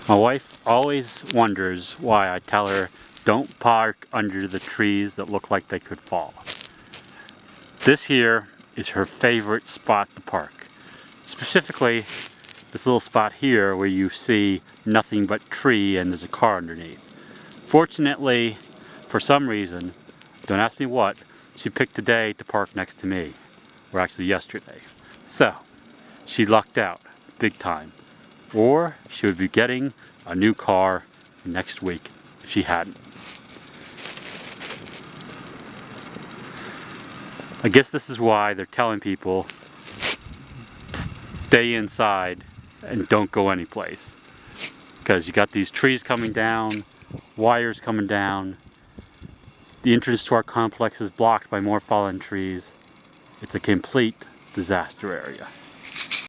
My wife always wonders why I tell her don't park under the trees that look like they could fall. This here is her favorite spot to park. Specifically, this little spot here where you see nothing but tree and there's a car underneath. Fortunately, for some reason, don't ask me what, she picked today to park next to me. Or actually yesterday. So, she lucked out big time. Or she would be getting a new car next week if she hadn't. I guess this is why they're telling people stay inside and don't go anyplace. Because you got these trees coming down, wires coming down, the entrance to our complex is blocked by more fallen trees. It's a complete disaster area.